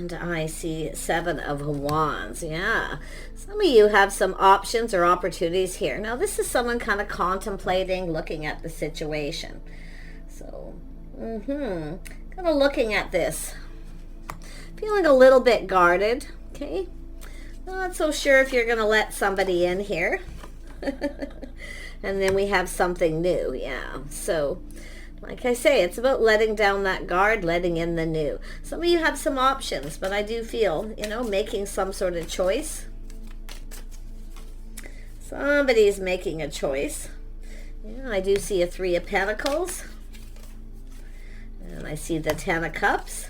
And I see Seven of Wands. Yeah. Some of you have some options or opportunities here. Now, this is someone kind of contemplating, looking at the situation. So, kind of looking at this. Feeling a little bit guarded. Okay. Not so sure if you're going to let somebody in here. And then we have something new. Yeah. So, like I say, it's about letting down that guard, letting in the new. Some of you have some options, but I do feel, making some sort of choice. Somebody's making a choice. Yeah, I do see a Three of Pentacles. And I see the Ten of Cups.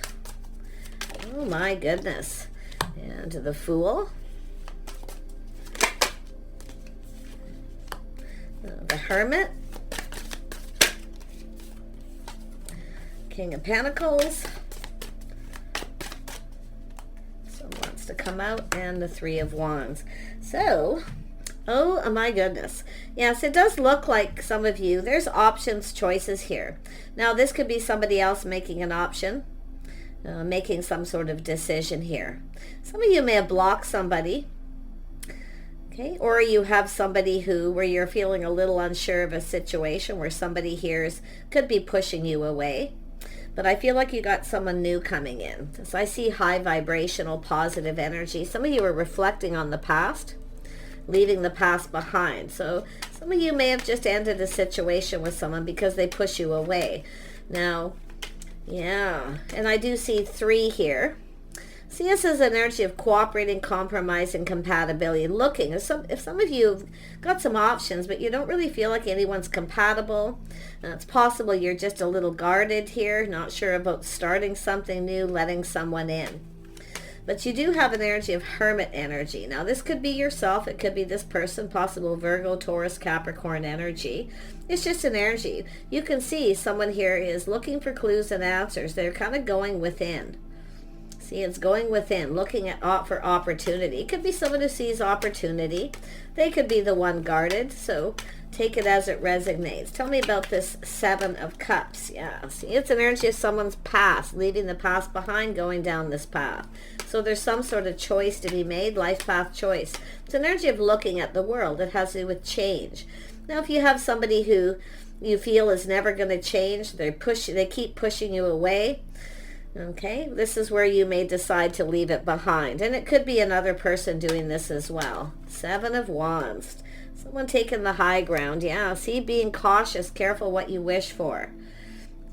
Oh my goodness. And the Fool. The Hermit. King of Pentacles. Someone wants to come out. And the Three of Wands. So, oh my goodness. Yes, it does look like some of you, there's options, choices here. Now, this could be somebody else making an option, making some sort of decision here. Some of you may have blocked somebody. Okay, or you have somebody where you're feeling a little unsure of a situation where somebody here could be pushing you away. But I feel like you got someone new coming in. So I see high vibrational positive energy. Some of you are reflecting on the past, leaving the past behind. So some of you may have just ended a situation with someone because they push you away. Now, yeah, and I do see 3 here. See, this is an energy of cooperating, compromise, and compatibility. Looking, if some of you have got some options, but you don't really feel like anyone's compatible, it's possible you're just a little guarded here, not sure about starting something new, letting someone in. But you do have an energy of Hermit energy. Now, this could be yourself. It could be this person, possible Virgo, Taurus, Capricorn energy. It's just an energy. You can see someone here is looking for clues and answers. They're kind of going within. See, it's going within, looking for opportunity. It could be someone who sees opportunity. They could be the one guarded. So take it as it resonates. Tell me about this Seven of Cups. Yeah, see, it's an energy of someone's past, leaving the past behind, going down this path. So there's some sort of choice to be made, life path choice. It's an energy of looking at the world. It has to do with change. Now, if you have somebody who you feel is never going to change, they keep pushing you away. Okay, this is where you may decide to leave it behind. And it could be another person doing this as well. Seven of Wands. Someone taking the high ground. Yeah, see, being cautious, careful what you wish for.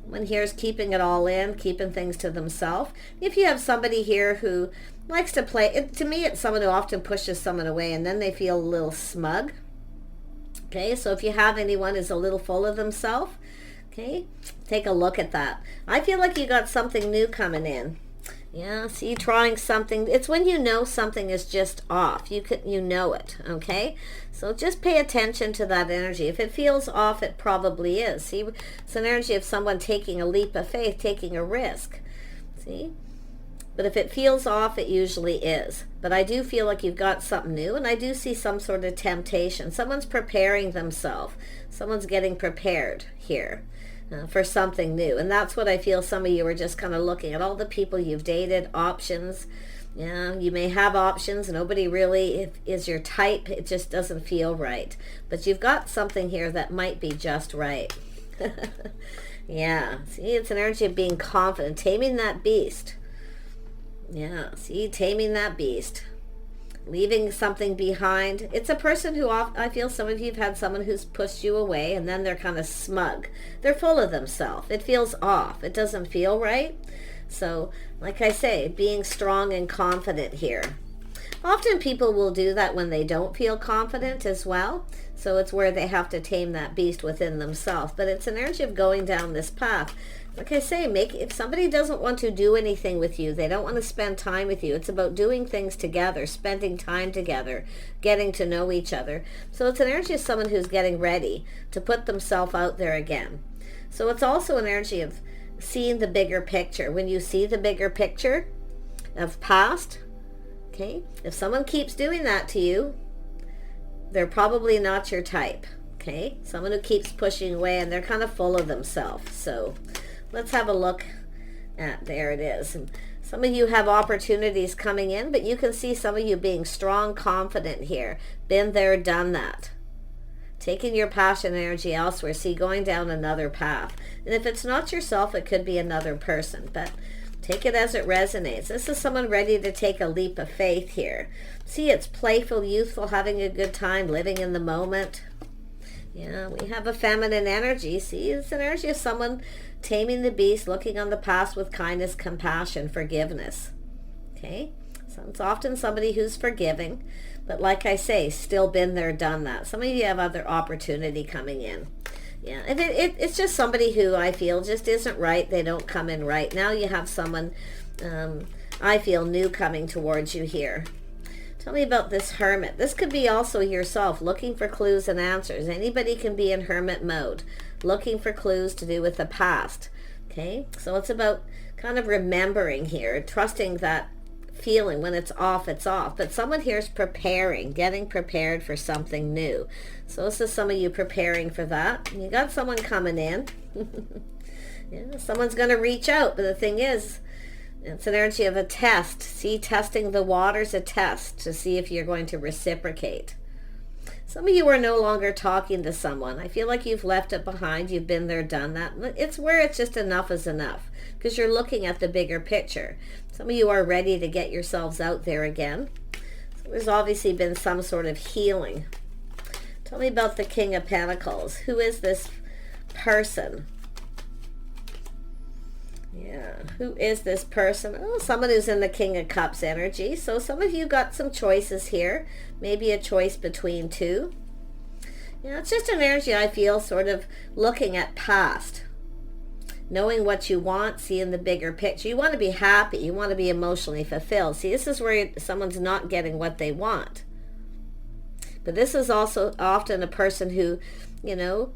Someone here is keeping it all in, keeping things to themselves. If you have somebody here who likes to play, to me it's someone who often pushes someone away and then they feel a little smug. Okay, so if you have anyone who's a little full of themselves, okay, take a look at that. I feel like you got something new coming in. Yeah, see, trying something. It's when you know something is just off. You know it, okay? So just pay attention to that energy. If it feels off, it probably is. See, it's an energy of someone taking a leap of faith, taking a risk. See? But if it feels off, it usually is. But I do feel like you've got something new, and I do see some sort of temptation. Someone's preparing themselves. Someone's getting prepared here. For something new. And that's what I feel some of you are just kind of looking at all the people you've dated, options. Yeah, you may have options. Nobody really is your type. It just doesn't feel right. But you've got something here that might be just right. Yeah, see, it's an energy of being confident, taming that beast. Yeah, see, taming that beast. Leaving something behind. It's a person who I feel some of you have had someone who's pushed you away and then they're kind of smug. They're full of themselves. It feels off. It doesn't feel right. So, like I say, being strong and confident here. Often people will do that when they don't feel confident as well. So it's where they have to tame that beast within themselves. But it's an energy of going down this path. Like I say, if somebody doesn't want to do anything with you, they don't want to spend time with you, it's about doing things together, spending time together, getting to know each other. So it's an energy of someone who's getting ready to put themselves out there again. So it's also an energy of seeing the bigger picture. When you see the bigger picture of past, okay, if someone keeps doing that to you, they're probably not your type. Okay, someone who keeps pushing away and they're kind of full of themselves. So let's have a look at, there it is. And Some of you have opportunities coming in, but you can see some of you being strong, confident here. Been there, done that. Taking your passion energy elsewhere. See, going down another path. And if it's not yourself, it could be another person. But take it as it resonates. This is someone ready to take a leap of faith here. See, it's playful, youthful, having a good time, living in the moment. Yeah, we have a feminine energy. See, it's an energy of someone taming the beast, looking on the past with kindness, compassion, forgiveness. Okay? So it's often somebody who's forgiving. But like I say, still been there, done that. Some of you have other opportunity coming in. Yeah, and it's just somebody who I feel just isn't right. They don't come in right. Now you have someone, I feel, new coming towards you here. Tell me about this hermit. This could be also yourself, looking for clues and answers. Anybody can be in hermit mode, looking for clues to do with the past. Okay, so it's about kind of remembering here, trusting that feeling when it's off, it's off. But someone here is preparing, getting prepared for something new. So this is some of you preparing for that. You got someone coming in. Yeah, someone's going to reach out. But the thing is, it's an energy of a test. See, testing the waters, a test to see if you're going to reciprocate. Some of you are no longer talking to someone. I feel like you've left it behind. You've been there, done that. It's where it's just enough is enough because you're looking at the bigger picture. Some of you are ready to get yourselves out there again. So there's obviously been some sort of healing. Tell me about the King of Pentacles. Who is this person? Yeah, who is this person? Oh, someone who's in the King of Cups energy. So some of you got some choices here. Maybe a choice between two. Yeah, it's just an energy I feel sort of looking at past. Knowing what you want, seeing the bigger picture. You want to be happy. You want to be emotionally fulfilled. See, this is where someone's not getting what they want. But this is also often a person who, you know,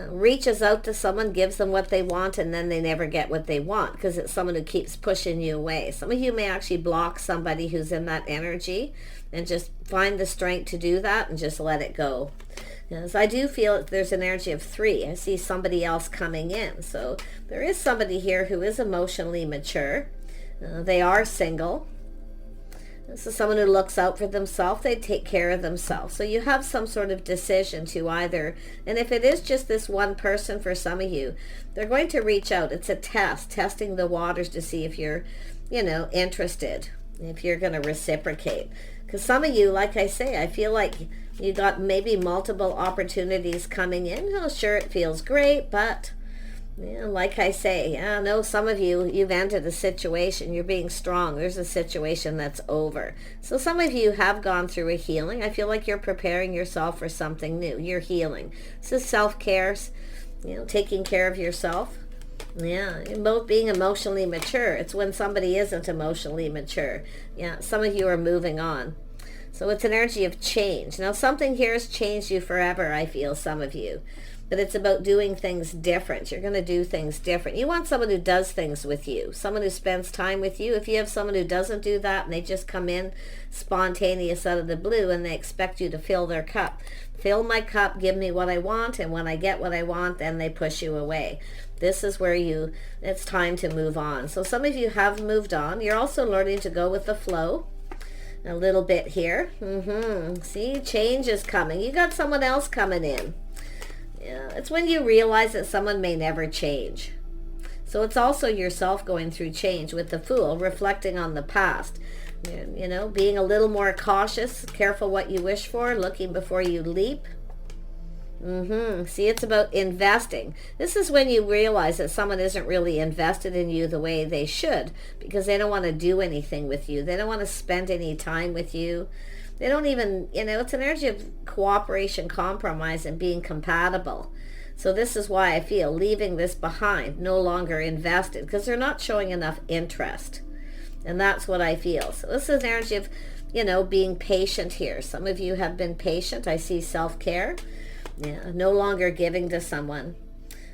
reaches out to someone, gives them what they want, and then they never get what they want because it's someone who keeps pushing you away. Some of you may actually block somebody who's in that energy and just find the strength to do that and just let it go. Because I do feel that there's an energy of 3. I see somebody else coming in. So there is somebody here who is emotionally mature. They are single. This is someone who looks out for themselves. They take care of themselves. So you have some sort of decision to either, and if it is just this one person for some of you, they're going to reach out. It's a test, testing the waters to see if you're, you know, interested, if you're going to reciprocate. Because some of you, like I say, I feel like you got maybe multiple opportunities coming in. Oh, sure, it feels great, but yeah, like I say, I know some of you, you've entered a situation, you're being strong. There's a situation that's over. So some of you have gone through a healing. I feel like you're preparing yourself for something new. You're healing. This is self-care, you know, taking care of yourself. Yeah, both being emotionally mature. It's when somebody isn't emotionally mature. Yeah, some of you are moving on. So it's an energy of change. Now something here has changed you forever, I feel, some of you. But it's about doing things different. You're going to do things different. You want someone who does things with you, someone who spends time with you. If you have someone who doesn't do that and they just come in spontaneous out of the blue and they expect you to fill their cup. Fill my cup, give me what I want, and when I get what I want, then they push you away. This is where it's time to move on. So some of you have moved on. You're also learning to go with the flow a little bit here. See, change is coming. You got someone else coming in. Yeah, it's when you realize that someone may never change. So it's also yourself going through change with the Fool, reflecting on the past. You know, being a little more cautious, careful what you wish for, looking before you leap. See, it's about investing. This is when you realize that someone isn't really invested in you the way they should because they don't want to do anything with you. They don't want to spend any time with you. They don't even, you know, it's an energy of cooperation, compromise, and being compatible. So this is why I feel leaving this behind, no longer invested, because they're not showing enough interest. And that's what I feel. So this is an energy of, you know, being patient here. Some of you have been patient. I see self-care. Yeah, no longer giving to someone.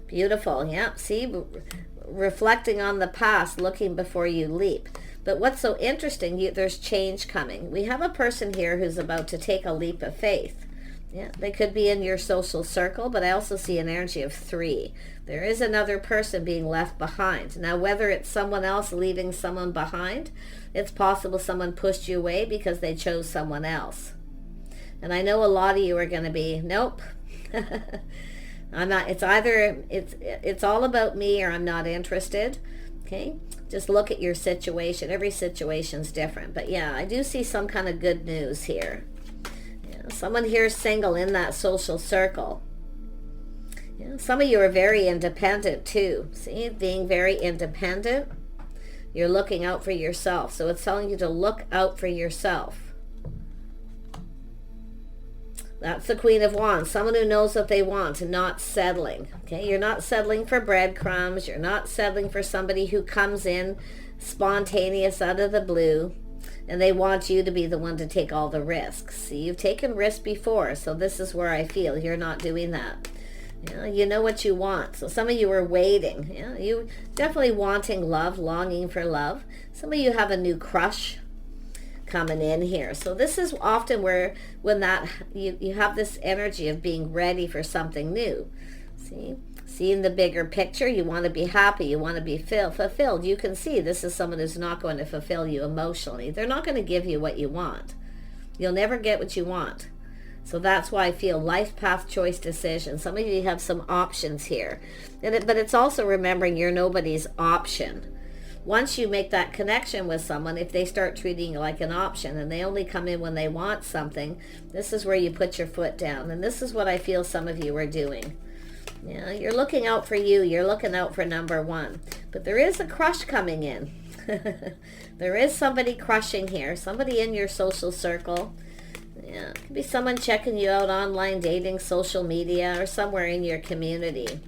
Beautiful. Yeah, see, reflecting on the past, looking before you leap. But what's so interesting, there's change coming. We have a person here who's about to take a leap of faith. Yeah, they could be in your social circle, but I also see an energy of 3. There is another person being left behind. Now, whether it's someone else leaving someone behind, it's possible someone pushed you away because they chose someone else. And I know a lot of you are going to be, nope. I'm not, it's either, it's all about me or I'm not interested. Okay? Just look at your situation. Every situation's different. But yeah, I do see some kind of good news here. Someone here is single in that social circle. Some of you are very independent too. See, being very independent. You're looking out for yourself. So it's telling you to look out for yourself. That's the Queen of Wands. Someone who knows what they want and not settling. Okay, you're not settling for breadcrumbs. You're not settling for somebody who comes in spontaneous out of the blue. And they want you to be the one to take all the risks. See, you've taken risks before, so this is where I feel you're not doing that. You know what you want. So some of you are waiting. You definitely wanting love, longing for love. Some of you have a new crush coming in here. So this is often where, when that, you have this energy of being ready for something new. See? Seeing the bigger picture, you want to be happy, you want to be fulfilled. You can see this is someone who's not going to fulfill you emotionally. They're not going to give you what you want. You'll never get what you want. So that's why I feel life path choice decision. Some of you have some options here. But it's also remembering you're nobody's option. Once you make that connection with someone, if they start treating you like an option and they only come in when they want something, this is where you put your foot down. And this is what I feel some of you are doing. Yeah, you're looking out for you. You're looking out for number 1. But there is a crush coming in. There is somebody crushing here. Somebody in your social circle. Yeah, it could be someone checking you out online, dating, social media, or somewhere in your community.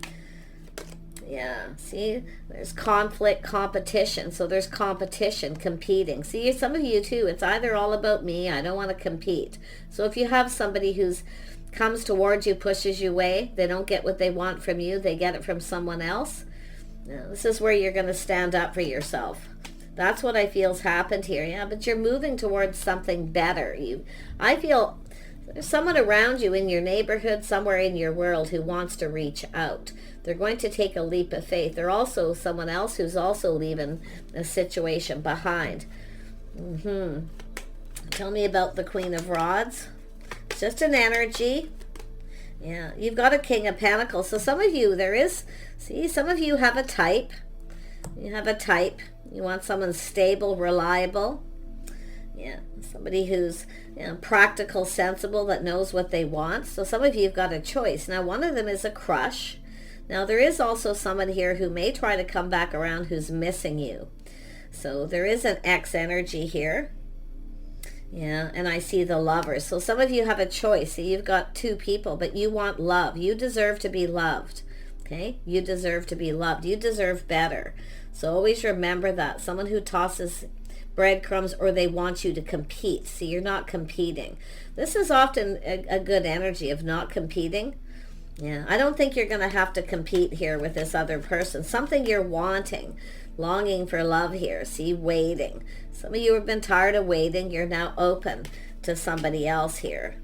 Yeah, see, there's conflict, competition. So there's competition, competing. See, some of you too, it's either all about me, I don't want to compete. So if you have somebody who's comes towards you, pushes you away, they don't get what they want from you, they get it from someone else. Now, this is where you're going to stand up for yourself. That's what I feel's happened here. Yeah, but you're moving towards something better. I feel there's someone around you in your neighborhood, somewhere in your world who wants to reach out. They're going to take a leap of faith. They're also someone else who's also leaving a situation behind. Tell me about the Queen of Rods. It's just an energy. Yeah, you've got a King of Pentacles. So some of you, some of you have a type. You have a type. You want someone stable, reliable. Yeah, somebody who's practical, sensible, that knows what they want. So some of you have got a choice. Now, one of them is a crush. Now, there is also someone here who may try to come back around who's missing you. So there is an X energy here. Yeah, and I see the Lovers. So some of you have a choice. See, you've got 2 people, but you want love. You deserve to be loved. Okay? You deserve to be loved. You deserve better. So always remember that. Someone who tosses breadcrumbs, or they want you to compete. See, you're not competing. This is often a good energy of not competing. Yeah, I don't think you're going to have to compete here with this other person. Something you're wanting, longing for love here. See, waiting. Some of you have been tired of waiting. You're now open to somebody else here.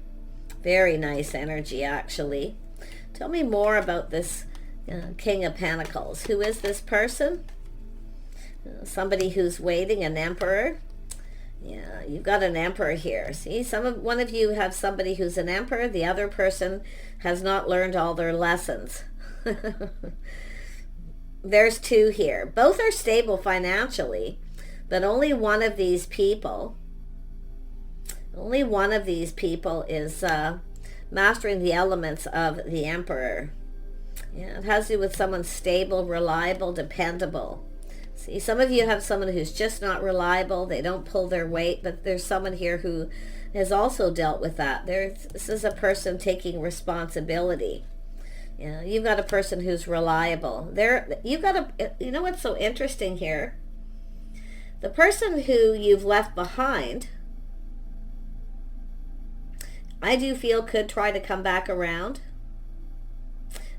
Very nice energy, actually. Tell me more about this King of Pentacles. Who is this person? Somebody who's waiting, an Emperor. Yeah, you've got an Emperor here. See, one of you have somebody who's an Emperor. The other person has not learned all their lessons. There's 2 here. Both are stable financially, but only one of these people is mastering the elements of the Emperor. Yeah, it has to do with someone stable, reliable, dependable. See, some of you have someone who's just not reliable. They don't pull their weight, but there's someone here who has also dealt with that. This is a person taking responsibility. Yeah, you've got a person who's reliable. You know what's so interesting here? The person who you've left behind, I do feel could try to come back around.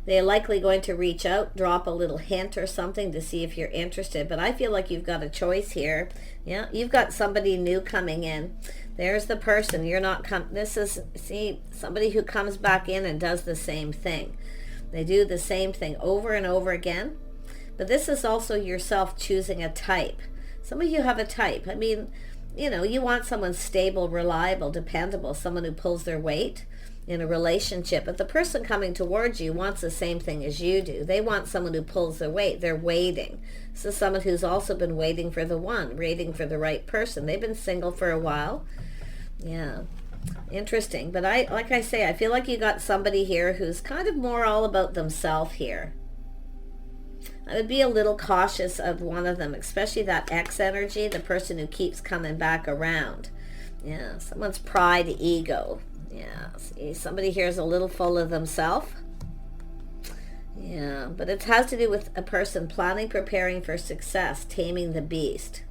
They're likely going to reach out, drop a little hint or something to see if you're interested. But I feel like you've got a choice here. Yeah, you've got somebody new coming in. There's the person. You're not this is, see, somebody who comes back in and does the same thing. They do the same thing over and over again. But this is also yourself choosing a type. Some of you have a type. I mean, you know, you want someone stable, reliable, dependable, someone who pulls their weight in a relationship. But the person coming towards you wants the same thing as you do. They want someone who pulls their weight. They're waiting. This is someone who's also been waiting for the one, waiting for the right person. They've been single for a while. Yeah, interesting. But like I say, I feel like you got somebody here who's kind of more all about themselves here. I would be a little cautious of one of them, especially that X energy, the person who keeps coming back around. Yeah, someone's pride, ego. Yeah, see, somebody here is a little full of themselves. Yeah, but it has to do with a person planning, preparing for success, taming the beast.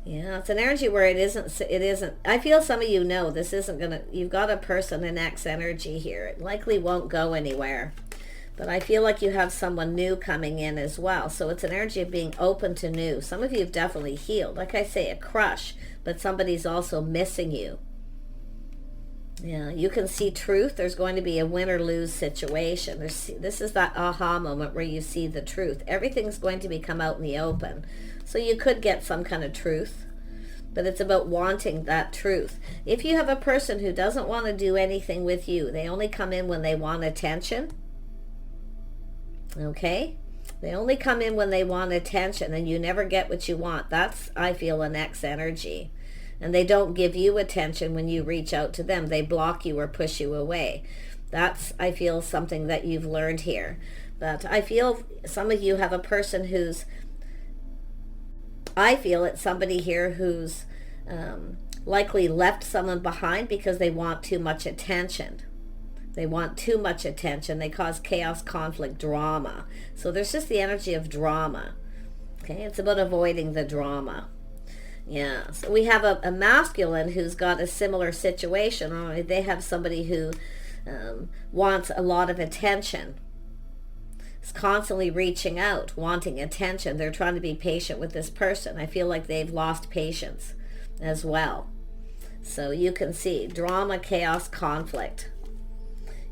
Yeah, it's an energy where it isn't, I feel some of you know this isn't gonna, you've got a person in X energy here. It likely won't go anywhere. But I feel like you have someone new coming in as well. So it's an energy of being open to new. Some of you have definitely healed. Like I say, a crush, but somebody's also missing you. Yeah, you can see truth. There's going to be a win or lose situation. This is that aha moment where you see the truth. Everything's going to be come out in the open. So you could get some kind of truth. But it's about wanting that truth. If you have a person who doesn't want to do anything with you, they only come in when they want attention. Okay, they only come in when they want attention, and you never get what you want. That's, I feel, an X energy. And they don't give you attention when you reach out to them. They block you or push you away. That's, I feel, something that you've learned here. But I feel some of you have a person who's, I feel it's somebody here who's likely left someone behind because they want too much attention. They want too much attention. They cause chaos, conflict, drama. So there's just the energy of drama. Okay, it's about avoiding the drama. Yeah, so we have a masculine who's got a similar situation. Or they have somebody who wants a lot of attention. Is constantly reaching out, wanting attention. They're trying to be patient with this person. I feel like they've lost patience as well. So you can see drama, chaos, conflict.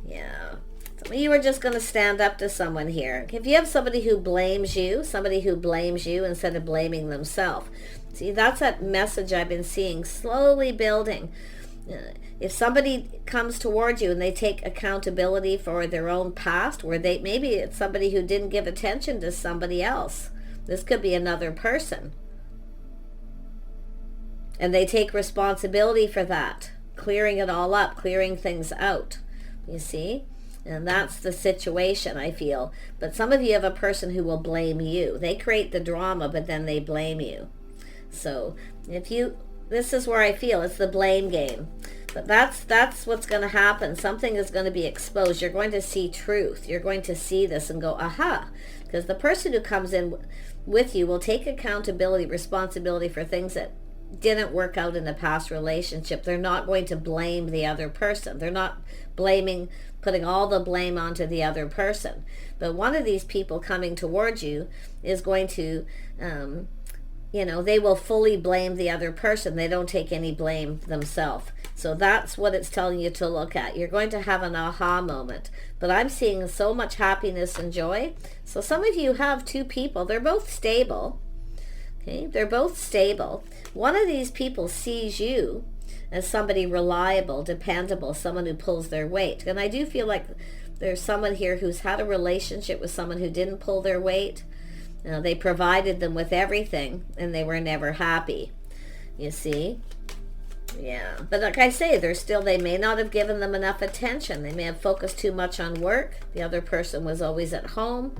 Yeah, some of you are just going to stand up to someone here. If you have somebody who blames you instead of blaming themselves. See, that's that message I've been seeing slowly building. If somebody comes towards you and they take accountability for their own past, where maybe it's somebody who didn't give attention to somebody else. This could be another person. And they take responsibility for that, clearing it all up, clearing things out. You see? And that's the situation, I feel. But some of you have a person who will blame you. They create the drama, but then they blame you. So this is where I feel it's the blame game. But that's what's going to happen. Something is going to be exposed. You're going to see truth. You're going to see this and go, aha. Because the person who comes in with you will take accountability, responsibility for things that didn't work out in the past relationship. They're not going to blame the other person. They're not putting all the blame onto the other person. But one of these people coming towards you is going to, they will fully blame the other person. They don't take any blame themselves. So that's what it's telling you to look at. You're going to have an aha moment. But I'm seeing so much happiness and joy. So some of you have two people. They're both stable. Okay, they're both stable. One of these people sees you as somebody reliable, dependable, someone who pulls their weight. And I do feel like there's someone here who's had a relationship with someone who didn't pull their weight. They provided them with everything, and they were never happy. You see? Yeah. But like I say, they may not have given them enough attention. They may have focused too much on work. The other person was always at home.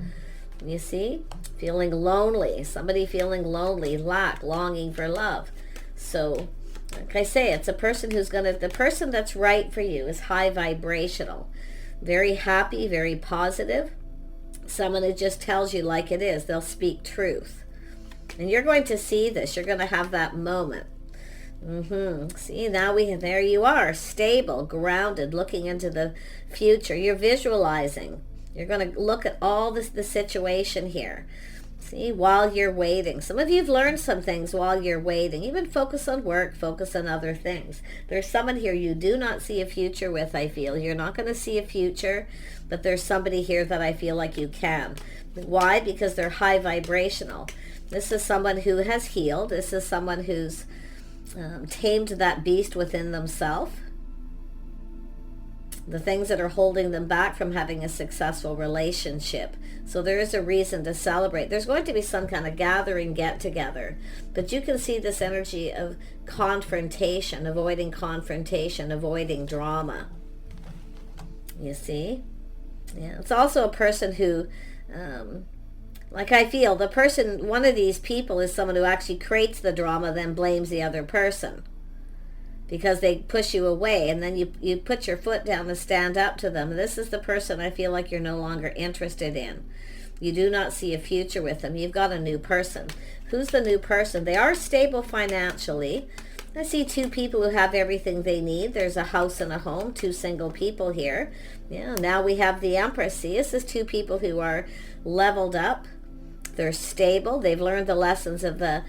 You see? Feeling lonely. Somebody feeling lonely, longing for love. So, like I say, it's a person the person that's right for you is high vibrational. Very happy, very positive. Someone who just tells you like it is. They'll speak truth. And you're going to see this. You're going to have that moment. See, now there you are, stable, grounded, looking into the future. You're visualizing. You're going to look at all the situation here. See, while you're waiting. Some of you have learned some things while you're waiting. Even focus on work, focus on other things. There's someone here you do not see a future with, I feel. You're not going to see a future, but there's somebody here that I feel like you can. Why? Because they're high vibrational. This is someone who has healed. This is someone who's tamed that beast within themselves. The things that are holding them back from having a successful relationship. So there is a reason to celebrate. There's going to be some kind of gathering, get together. But you can see this energy of confrontation, avoiding drama. You see? Yeah. It's also a person who, like I feel, one of these people is someone who actually creates the drama, then blames the other person. Because they push you away, and then you put your foot down and stand up to them. This is the person I feel like you're no longer interested in. You do not see a future with them. You've got a new person. Who's the new person? They are stable financially. I see two people who have everything they need. There's a house and a home, two single people here. Yeah, now we have the Empress. See, this is two people who are leveled up. They're stable. They've learned the lessons of the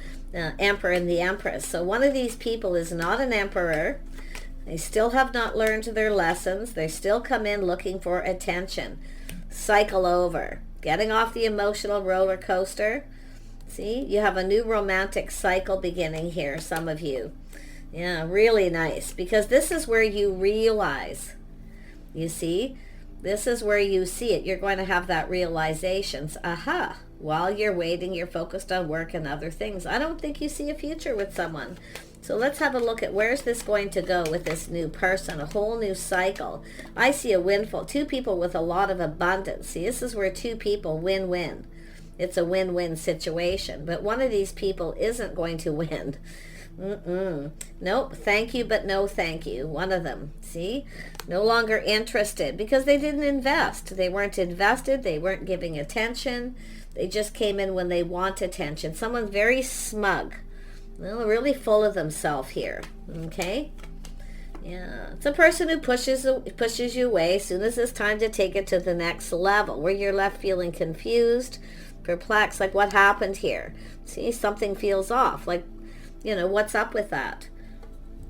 Emperor and the Empress. So one of these people is not an emperor. They still have not learned their lessons. They still come in looking for attention. Cycle over. Getting off the emotional roller coaster. See, you have a new romantic cycle beginning here, some of you. Yeah, really nice. Because this is where you realize, you see, this is where you see it. You're going to have that realizations. Aha. While you're waiting, you're focused on work and other things. I don't think you see a future with someone. So let's have a look at where's this going to go with this new person, a whole new cycle. I see a windfall, two people with a lot of abundance. See, this is where two people win-win. It's a win-win situation. But one of these people isn't going to win. Nope, thank you, but no thank you. One of them, see? No longer interested because they didn't invest. They weren't invested. They weren't giving attention. They just came in when they want attention. Someone very smug. Well, really full of themselves here. Okay? Yeah. It's a person who pushes you away as soon as it's time to take it to the next level, where you're left feeling confused, perplexed, like what happened here? See, something feels off. Like, what's up with that?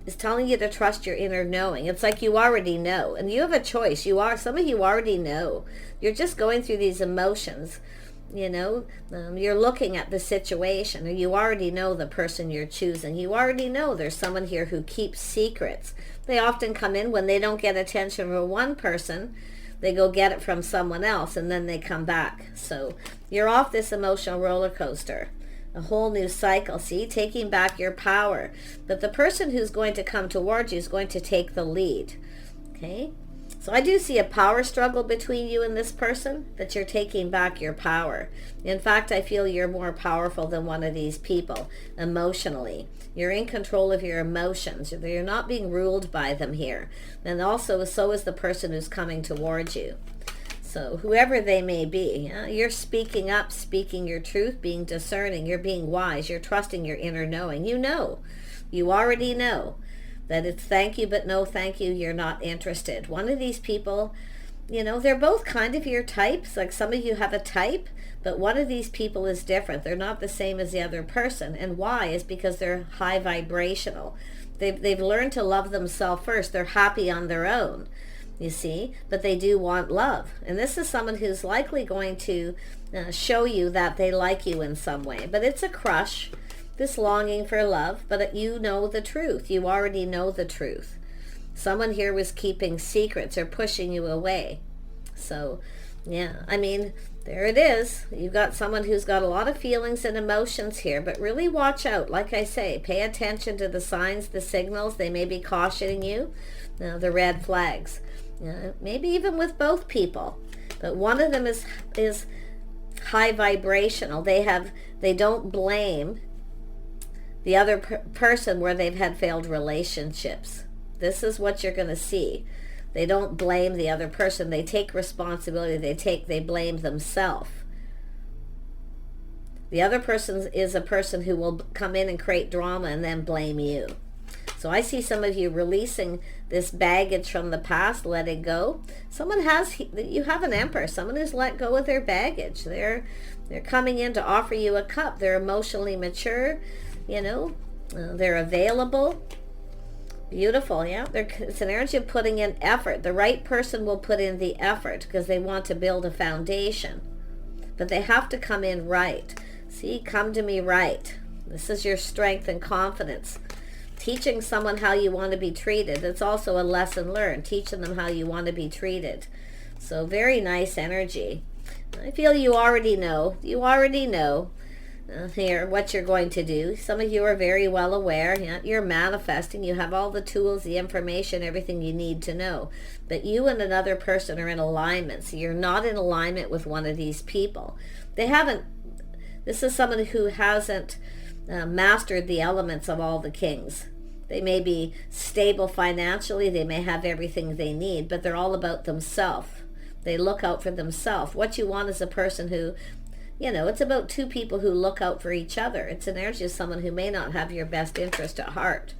It's telling you to trust your inner knowing. It's like you already know. And you have a choice. Some of you already know. You're just going through these emotions. You're looking at the situation, and you already know the person you're choosing. You already know there's someone here who keeps secrets. They often come in when they don't get attention from one person. They go get it from someone else, and then they come back. So you're off this emotional roller coaster. A whole new cycle, see, taking back your power. But the person who's going to come towards you is going to take the lead. Okay? So I do see a power struggle between you and this person, but you're taking back your power. In fact, I feel you're more powerful than one of these people emotionally. You're in control of your emotions. You're not being ruled by them here. And also, so is the person who's coming towards you. So whoever they may be, you're speaking up, speaking your truth, being discerning, you're being wise, you're trusting your inner knowing. You already know that it's thank you, but no thank you, you're not interested. One of these people, they're both kind of your types. Like some of you have a type, but one of these people is different. They're not the same as the other person. And why? Is because they're high vibrational. They've learned to love themselves first. They're happy on their own, you see, but they do want love. And this is someone who's likely going to show you that they like you in some way. But it's a crush. This longing for love, but you know the truth. You already know the truth. Someone here was keeping secrets or pushing you away. So, yeah, there it is. You've got someone who's got a lot of feelings and emotions here, but really watch out. Like I say, pay attention to the signs, the signals. They may be cautioning you, the red flags. Maybe even with both people. But one of them is high vibrational. They don't blame the other person where they've had failed relationships. This is what you're going to see. They don't blame the other person. They take responsibility. They blame themselves. The other person is a person who will come in and create drama and then blame you. So I see some of you releasing this baggage from the past, letting go. You have an Emperor, someone who's let go of their baggage. They're coming in to offer you a cup. They're emotionally mature, they're available. Beautiful, yeah. It's an energy of putting in effort. The right person will put in the effort because they want to build a foundation. But they have to come in right. See, come to me right. This is your strength and confidence. Teaching someone how you want to be treated. It's also a lesson learned. Teaching them how you want to be treated. So very nice energy. I feel you already know. Here what you're going to do. Some of you are very well aware. You're manifesting. You have all the tools, the information, everything you need to know. But you and another person are in alignment. So you're not in alignment with one of these people. This is someone who hasn't mastered the elements of all the kings. They may be stable financially. They may have everything they need, but they're all about themselves. They look out for themselves. What you want is a person who, it's about two people who look out for each other. It's an energy of someone who may not have your best interest at heart.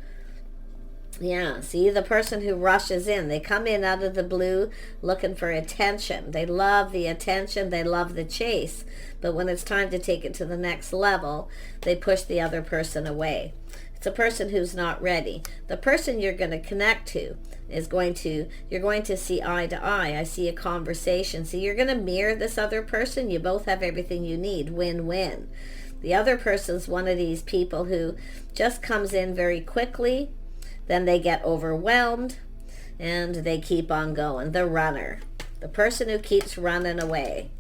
Yeah, see, the person who rushes in, they come in out of the blue looking for attention. They love the attention, they love the chase. But when it's time to take it to the next level, they push the other person away. It's a person who's not ready. The person you're going to connect to you're going to see eye to eye. I see a conversation. So you're going to mirror this other person. You both have everything you need. Win-win. The other person's one of these people who just comes in very quickly, then they get overwhelmed, and they keep on going. The runner. The person who keeps running away.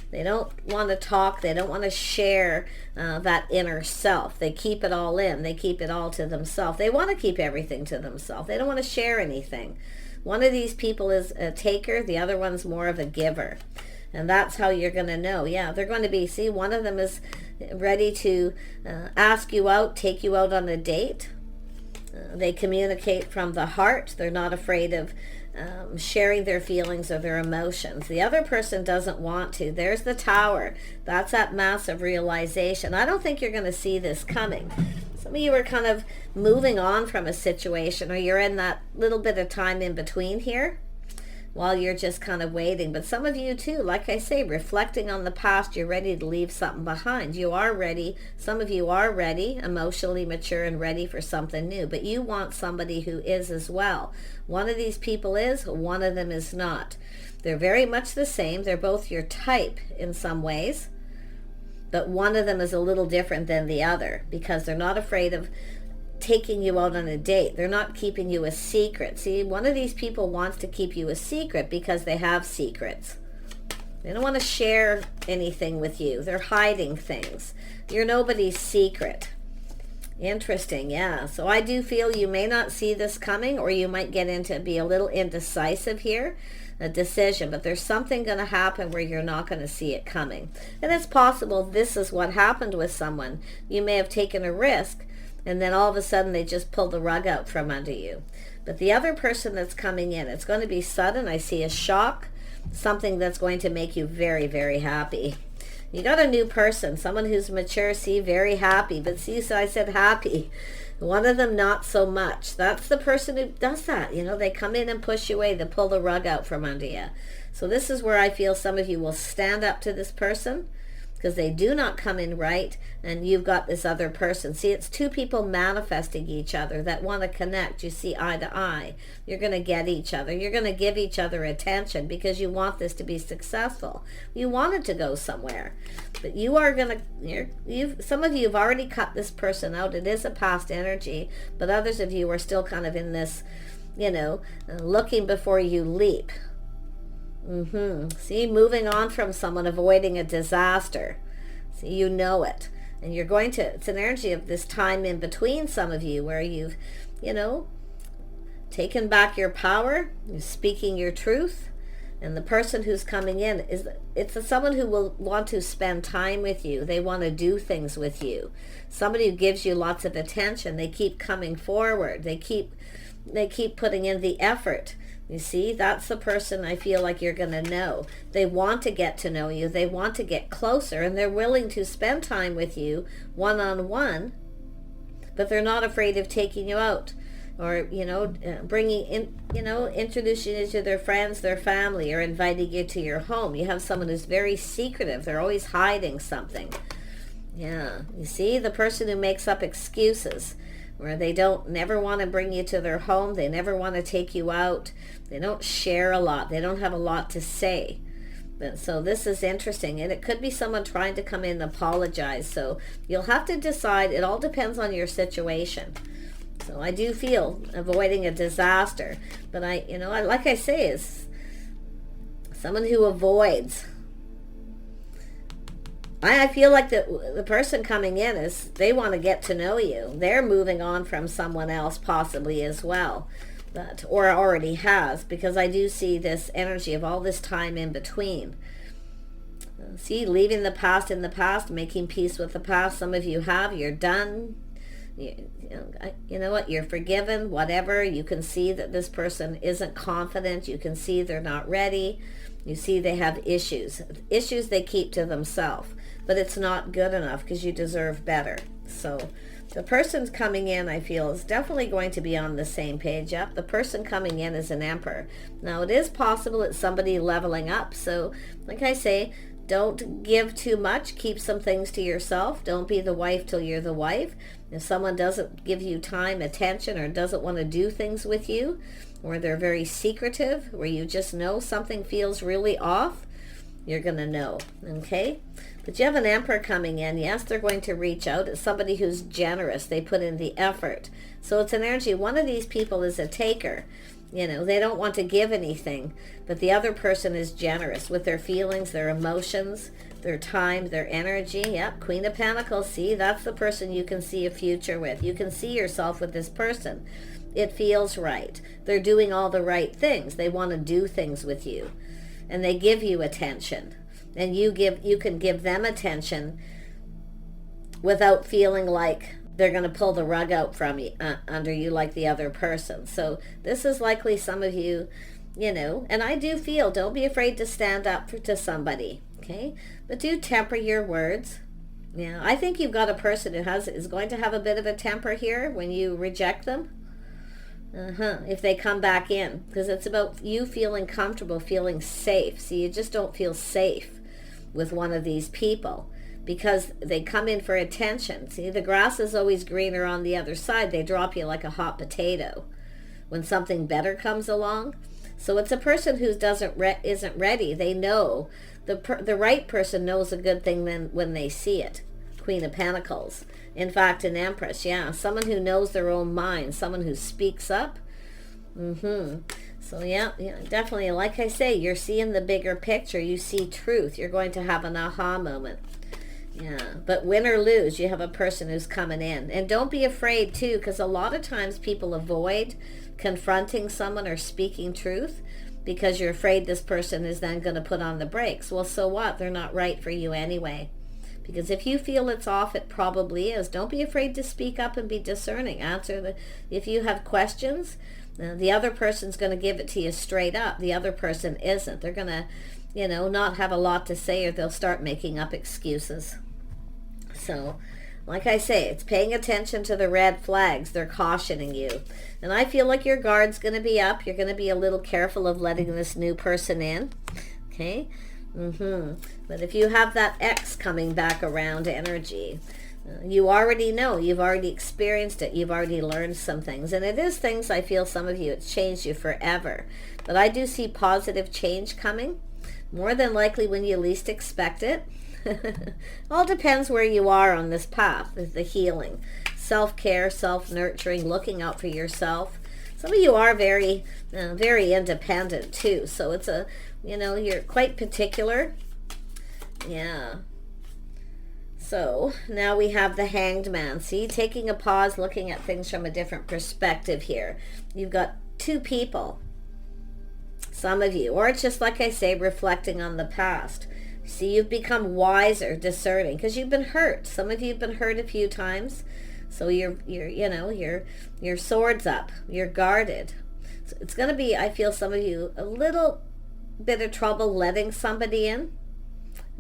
They don't want to talk. They don't want to share that inner self. They keep it all in. They keep it all to themselves. They want to keep everything to themselves. They don't want to share anything. One of these people is a taker. The other one's more of a giver. And that's how you're going to know. Yeah, they're going to be, see, one of them is ready to ask you out, take you out on a date. They communicate from the heart. They're not afraid of sharing their feelings or their emotions. The other person doesn't want to. There's the Tower. That's that massive realization. I don't think you're going to see this coming. Some of you are kind of moving on from a situation, or you're in that little bit of time in between here while you're just kind of waiting. But some of you too, like I say, reflecting on the past, you're ready to leave something behind. You are ready. Some of you are ready, emotionally mature and ready for something new. But you want somebody who is as well. One of these people is, one of them is not. They're very much the same. They're both your type in some ways. But one of them is a little different than the other because they're not afraid of taking you out on a date. They're not keeping you a secret. See, one of these people wants to keep you a secret because they have secrets. They don't want to share anything with you. They're hiding things. You're nobody's secret. Interesting, yeah. So I do feel you may not see this coming, or you might get into be a little indecisive here, a decision, but there's something going to happen where you're not going to see it coming. And it's possible this is what happened with someone. You may have taken a risk, and then all of a sudden they just pull the rug out from under you. But the other person that's coming in, it's going to be sudden. I see a shock, something that's going to make you very, very happy. You got a new person, someone who's mature, see, very happy. But see, so I said happy. One of them not so much. That's the person who does that. They come in and push you away. They pull the rug out from under you. So this is where I feel some of you will stand up to this person, because they do not come in right, and you've got this other person. See, it's two people manifesting each other that want to connect. You see eye to eye. You're going to get each other. You're going to give each other attention because you want this to be successful. You want it to go somewhere. But you are going to, some of you have already cut this person out. It is a past energy, but others of you are still kind of in this, looking before you leap. See, moving on from someone, avoiding a disaster. See, you know it. And you're going to, it's an energy of this time in between some of you where you've, taken back your power, you're speaking your truth. And the person who's coming in it's someone who will want to spend time with you. They want to do things with you. Somebody who gives you lots of attention. They keep coming forward. They keep putting in the effort. You see, that's the person I feel like you're going to know. They want to get to know you. They want to get closer, and they're willing to spend time with you one-on-one, but they're not afraid of taking you out. or, bringing in, introducing you to their friends, their family, or inviting you to your home. You have someone who's very secretive. They're always hiding something. Yeah, you see, the person who makes up excuses, where they never want to bring you to their home. They never want to take you out. They don't share a lot. They don't have a lot to say. So this is interesting, and it could be someone trying to come in and apologize. So you'll have to decide. It all depends on your situation. So I do feel avoiding a disaster, but like I say, is someone who avoids. I feel like the person coming in they want to get to know you. They're moving on from someone else possibly as well, or already has, because I do see this energy of all this time in between. See, leaving the past in the past, making peace with the past. Some of you you're done. You know what, you're forgiven, whatever. You can see that this person isn't confident. You can see they're not ready. You see they have issues they keep to themselves, but it's not good enough because you deserve better. So the person's coming in, I feel, is definitely going to be on the same page. Yep, the person coming in is an Emperor. Now, it is possible it's somebody leveling up. So, like I say, don't give too much. Keep some things to yourself. Don't be the wife till you're the wife. If someone doesn't give you time, attention, or doesn't want to do things with you, or they're very secretive, where you just know something feels really off, you're going to know, okay? But you have an Emperor coming in. Yes, they're going to reach out. It's somebody who's generous. They put in the effort. So it's an energy. One of these people is a taker. They don't want to give anything, but the other person is generous with their feelings, their emotions, their time, their energy. Yep, Queen of Pentacles. See, that's the person you can see a future with. You can see yourself with this person. It feels right. They're doing all the right things. They want to do things with you, and they give you attention, and you can give them attention without feeling like they're going to pull the rug out from you, under you, like the other person. So this is likely some of you, and I do feel, don't be afraid to stand up to somebody, okay? But do temper your words. Yeah, I think you've got a person who is going to have a bit of a temper here when you reject them. If they come back in, because it's about you feeling comfortable, feeling safe. See, you just don't feel safe with one of these people, because they come in for attention. See, the grass is always greener on the other side. They drop you like a hot potato when something better comes along. So it's a person who isn't ready. They know, the right person knows a good thing when they see it. Queen of Pentacles. In fact, an Empress, yeah. Someone who knows their own mind. Someone who speaks up. So yeah, definitely, like I say, you're seeing the bigger picture. You see truth. You're going to have an aha moment. Yeah, but win or lose, you have a person who's coming in. And don't be afraid, too, because a lot of times people avoid confronting someone or speaking truth because you're afraid this person is then going to put on the brakes. Well, so what? They're not right for you anyway. Because if you feel it's off, it probably is. Don't be afraid to speak up and be discerning. If you have questions, the other person's going to give it to you straight up. The other person isn't. They're going to, not have a lot to say, or they'll start making up excuses. So, like I say, it's paying attention to the red flags. They're cautioning you. And I feel like your guard's going to be up. You're going to be a little careful of letting this new person in. Okay? But if you have that X coming back around energy, you already know. You've already experienced it. You've already learned some things. And it is things, I feel, some of you, it's changed you forever. But I do see positive change coming. More than likely when you least expect it. All depends where you are on this path, the healing, self-care, self-nurturing, looking out for yourself. Some of you are very, very independent too. So it's you're quite particular. Yeah. So now we have the Hanged Man. See, taking a pause, looking at things from a different perspective here. You've got two people. Some of you, or it's just like I say, reflecting on the past. See, you've become wiser, discerning, because you've been hurt. Some of you have been hurt a few times, so your sword's up, you're guarded. So it's going to be, I feel, some of you a little bit of trouble letting somebody in.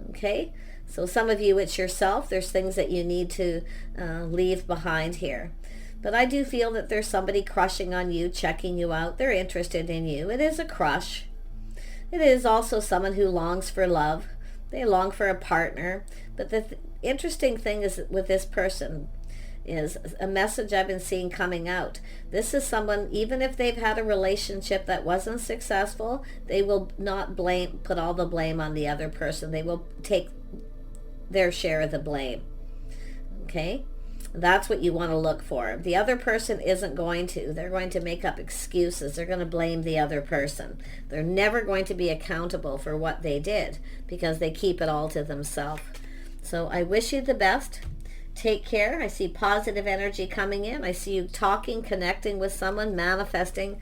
Okay, so some of you, it's yourself. There's things that you need to leave behind here. But I do feel that there's somebody crushing on you, checking you out. They're interested in you. It is a crush. It is also someone who longs for love. They long for a partner. But the interesting thing is with this person is a message I've been seeing coming out. This is someone, even if they've had a relationship that wasn't successful, they will not put all the blame on the other person. They will take their share of the blame. Okay? That's what you want to look for. The other person isn't going to. They're going to make up excuses. They're going to blame the other person. They're never going to be accountable for what they did because they keep it all to themselves. So I wish you the best. Take care. I see positive energy coming in. I see you talking, connecting with someone, manifesting,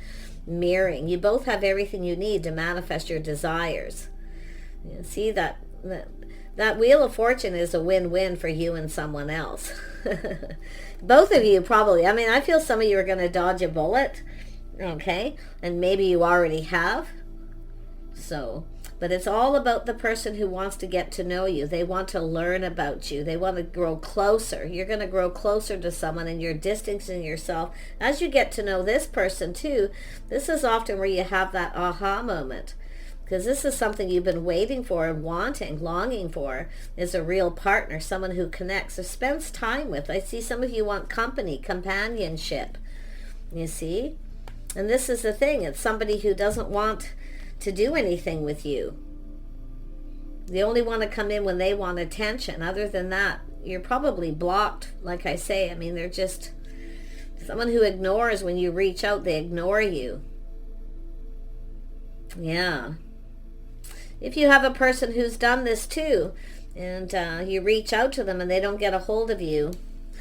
mirroring. You both have everything you need to manifest your desires. You see that Wheel of Fortune is a win-win for you and someone else. Both of you probably. I mean, I feel some of you are going to dodge a bullet. Okay? And maybe you already have. So, but it's all about the person who wants to get to know you. They want to learn about you. They want to grow closer. You're going to grow closer to someone and you're distancing yourself. As you get to know this person too, this is often where you have that aha moment. Because this is something you've been waiting for and wanting, longing for, is a real partner, someone who connects or spends time with. I see some of you want company, companionship, you see? And this is the thing. It's somebody who doesn't want to do anything with you. They only want to come in when they want attention. Other than that, you're probably blocked, like I say. I mean, they're just someone who ignores when you reach out. They ignore you. Yeah. If you have a person who's done this too, and you reach out to them and they don't get a hold of you,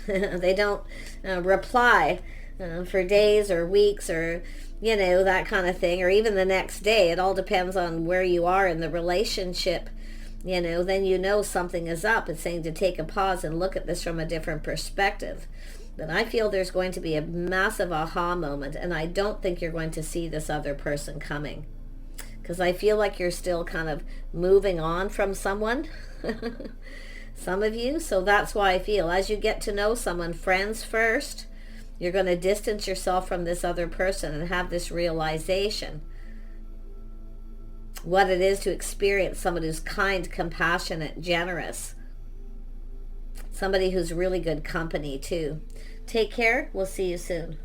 they don't reply for days or weeks or, you know, that kind of thing, or even the next day, it all depends on where you are in the relationship, you know, then you know something is up. It's saying to take a pause and look at this from a different perspective. But I feel there's going to be a massive aha moment, and I don't think you're going to see this other person coming. Because I feel like you're still kind of moving on from someone, some of you. So that's why I feel as you get to know someone, friends first, you're going to distance yourself from this other person and have this realization what it is to experience someone who's kind, compassionate, generous. Somebody who's really good company too. Take care. We'll see you soon.